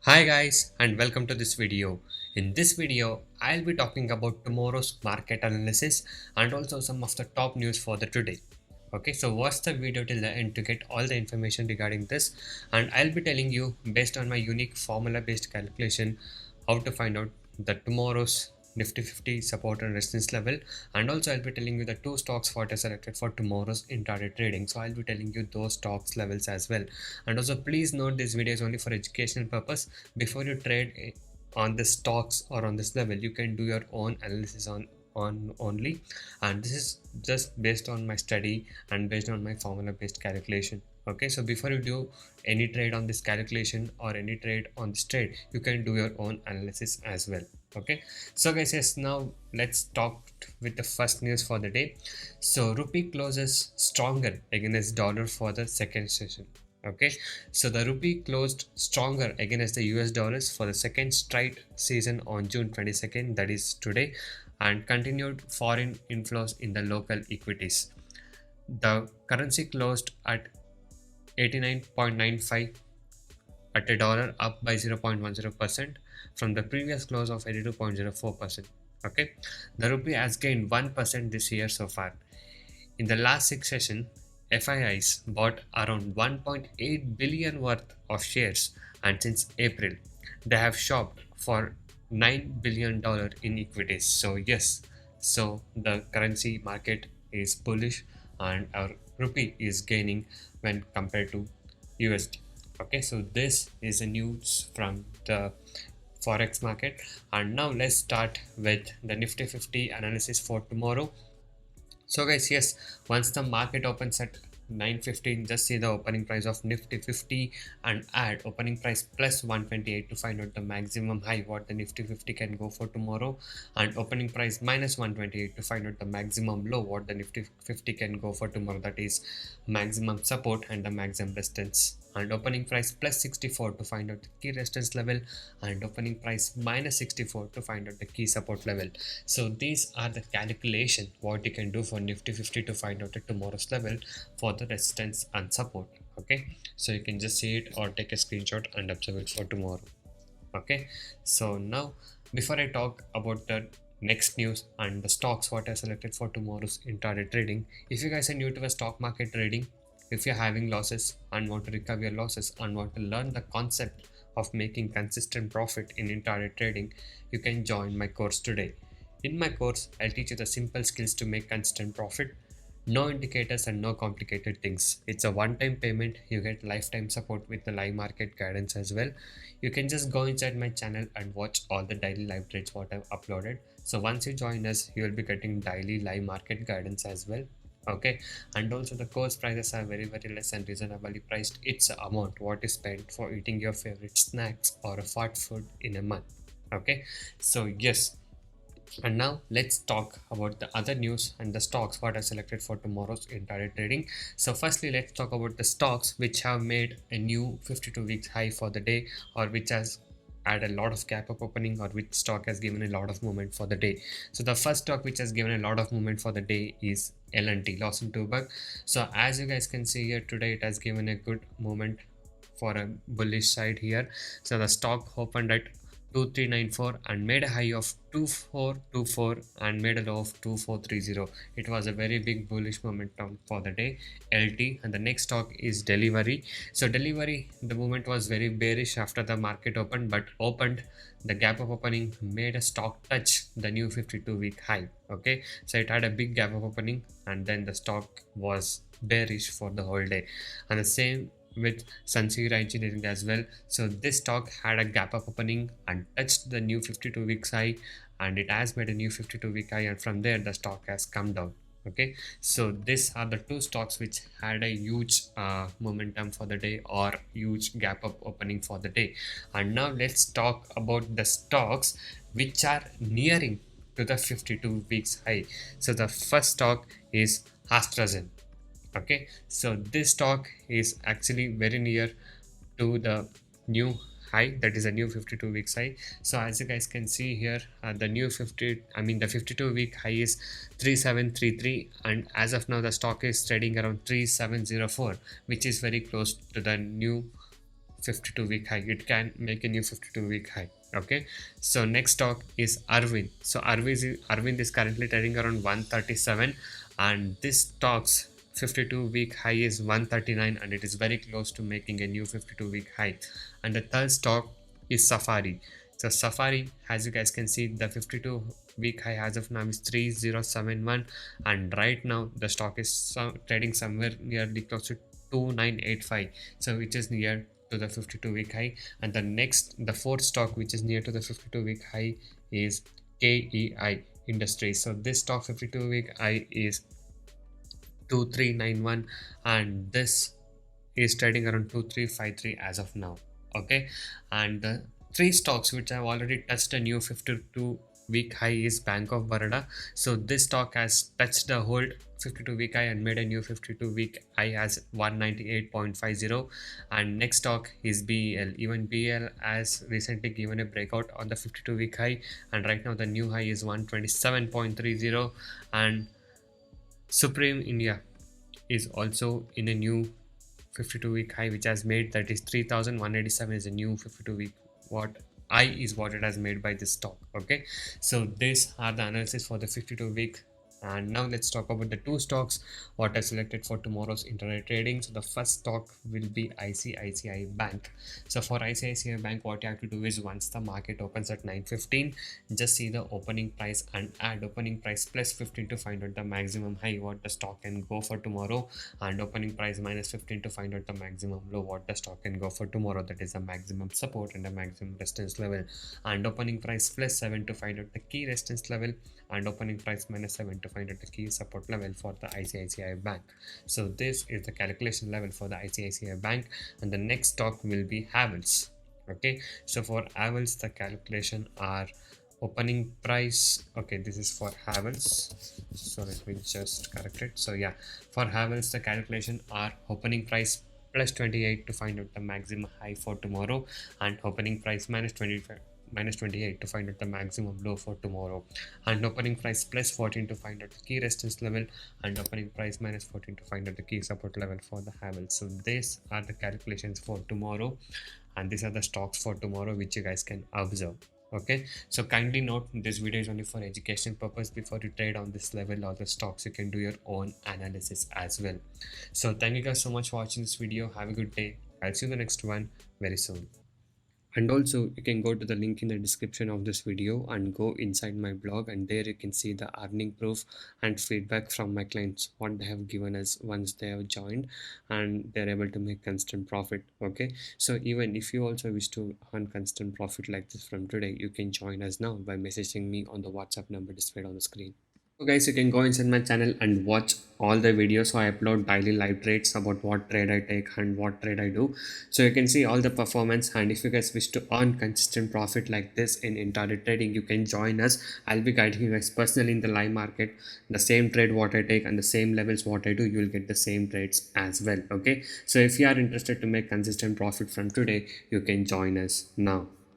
Hi guys and welcome to this video. In this video, I'll be talking about tomorrow's market analysis and also some of the top news for the today. Okay, so watch the video till the end to get all the information regarding this, and I'll be telling you based on my unique formula based calculation how to find out the tomorrow's Nifty 50 support and resistance level, and also I'll be telling you the two stocks what are selected for tomorrow's intraday trading. So I'll be telling you those stocks levels as well. And also please note this video is only for educational purpose. Before you trade on the stocks or on this level, you can do your own analysis on only, and this is just based on my study and based on my formula based calculation. Okay, so before you do any trade on this calculation or any trade on this trade, you can do your own analysis as well. Okay, so guys, yes, now let's talk with the first news for the day. So rupee closes stronger against dollar for the second session. Okay, so the rupee closed stronger against the US dollars for the second straight season on June 22nd, that is today, and continued foreign inflows in the local equities. The currency closed at 89.95 at a dollar, up by 0.10% from the previous close of 82.04%. Okay, the rupee has gained 1% this year so far. In the last six sessions, FIIs bought around 1.8 billion worth of shares, and since April, they have shopped for $9 billion in equities. So yes, so the currency market is bullish and our rupee is gaining when compared to USD. Okay, so this is the news from the forex market, and now let's start with the Nifty 50 analysis for tomorrow. So guys, yes, once the market opens at 9:15, just see the opening price of Nifty 50 and add opening price plus 128 to find out the maximum high what the Nifty 50 can go for tomorrow, and opening price minus 128 to find out the maximum low what the Nifty 50 can go for tomorrow, that is maximum support and the maximum resistance, and opening price plus 64 to find out the key resistance level, and opening price minus 64 to find out the key support level. So these are the calculation what you can do for Nifty 50 to find out the tomorrow's level for the resistance and support. Okay, so you can just see it or take a screenshot and observe it for tomorrow. Okay, so now before I talk about the next news and the stocks what I selected for tomorrow's intraday trading, if you guys are new to the stock market trading, if you're having losses and want to recover your losses and want to learn the concept of making consistent profit in intraday trading, you can join my course today. In my course, I'll teach you the simple skills to make consistent profit. No indicators and no complicated things. It's a one-time payment. You get lifetime support with the live market guidance as well. You can just go inside my channel and watch all the daily live trades what I've uploaded. So once you join us, you will be getting daily live market guidance as well. Okay, and also the course prices are very less and reasonably priced. It's the amount what is spent for eating your favorite snacks or a fast food in a month. Okay, so yes, and now let's talk about the other news and the stocks what I selected for tomorrow's intraday trading. So firstly, let's talk about the stocks which have made a new 52 weeks high for the day, or which has had a lot of gap up opening, or which stock has given a lot of movement for the day. So the first stock which has given a lot of movement for the day is L&T, Lawson Tuberg. So as you guys can see here today, it has given a good movement for a bullish side here. So the stock opened at 2394 and made a high of 2424 and made a low of 2430. It was a very big bullish momentum for the day, LT. And the next stock is Delivery. So Delivery, the movement was very bearish after the market opened, but opened the gap of opening, made a stock touch the new 52-week high. Okay, so it had a big gap of opening and then the stock was bearish for the whole day. And the same with Sansera Engineering as well. So this stock had a gap up opening and touched the new 52 weeks high, and it has made a new 52-week high, and from there the stock has come down. Okay, so these are the two stocks which had a huge momentum for the day or huge gap up opening for the day. And now let's talk about the stocks which are nearing to the 52 weeks high. So the first stock is AstraZeneca. Okay, so this stock is actually very near to the new high, that is a new 52 weeks high. So as you guys can see here, the new 52-week high is 3733, and as of now the stock is trading around 3704, which is very close to the new 52-week high. It can make a new 52-week high. Okay, so next stock is Arvind. So Arvind is currently trading around 137, and this stock's 52-week high is 139, and it is very close to making a new 52-week high. And the third stock is Safari. So Safari, as you guys can see, the 52-week high as of now is 3071, and right now the stock is trading somewhere nearly close to 2985, so which is near to the 52-week high. And the fourth stock which is near to the 52-week high is KEI Industries. So this stock 52-week high is 2391, and this is trading around 2353 as of now. Okay, and the three stocks which I've already touched a new 52-week high is Bank of Baroda. So this stock has touched the whole 52-week high and made a new 52-week high as 198.50. And next stock is BEL. Even BEL has recently given a breakout on the 52-week high, and right now the new high is 127.30. And Supreme India is also in a new 52-week high which has made, that is 3187 is a new 52-week what it has made by this stock. Okay, so these are the analysis for the 52-week. And now let's talk about the two stocks what I selected for tomorrow's intraday trading. So the first stock will be ICICI Bank. So for ICICI Bank, what you have to do is once the market opens at 9:15, just see the opening price and add opening price plus 15 to find out the maximum high what the stock can go for tomorrow, and opening price minus 15 to find out the maximum low what the stock can go for tomorrow, that is the maximum support and the maximum resistance level, and opening price plus 7 to find out the key resistance level, and opening price minus 7 to find out the key support level for the ICICI Bank. So this is the calculation level for the ICICI Bank. And the next stock will be Havels. Okay, so for Havels the calculation are opening price. Okay, this is for Havels, so let me just correct it. So yeah, for Havels the calculation are opening price plus 28 to find out the maximum high for tomorrow, and opening price minus 28 to find out the maximum low for tomorrow, and opening price plus 14 to find out the key resistance level, and opening price minus 14 to find out the key support level for the Havels. So these are the calculations for tomorrow, and these are the stocks for tomorrow which you guys can observe. Okay, so kindly note this video is only for education purpose. Before you trade on this level or the stocks, you can do your own analysis as well. So thank you guys so much for watching this video. Have a good day. I'll see you in the next one very soon. And also you can go to the link in the description of this video and go inside my blog, and there you can see the earning proof and feedback from my clients what they have given us once they have joined, and they're able to make constant profit. Okay, so even if you also wish to earn constant profit like this from today, you can join us now by messaging me on the WhatsApp number displayed on the screen. So guys, you can go inside my channel and watch all the videos. So I upload daily live trades about what trade I take and what trade I do. So you can see all the performance, and if you guys wish to earn consistent profit like this in intraday trading, you can join us. I'll be guiding you guys personally in the live market. The same trade what I take and the same levels what I do, you will get the same trades as well. Okay, so if you are interested to make consistent profit from today, you can join us now.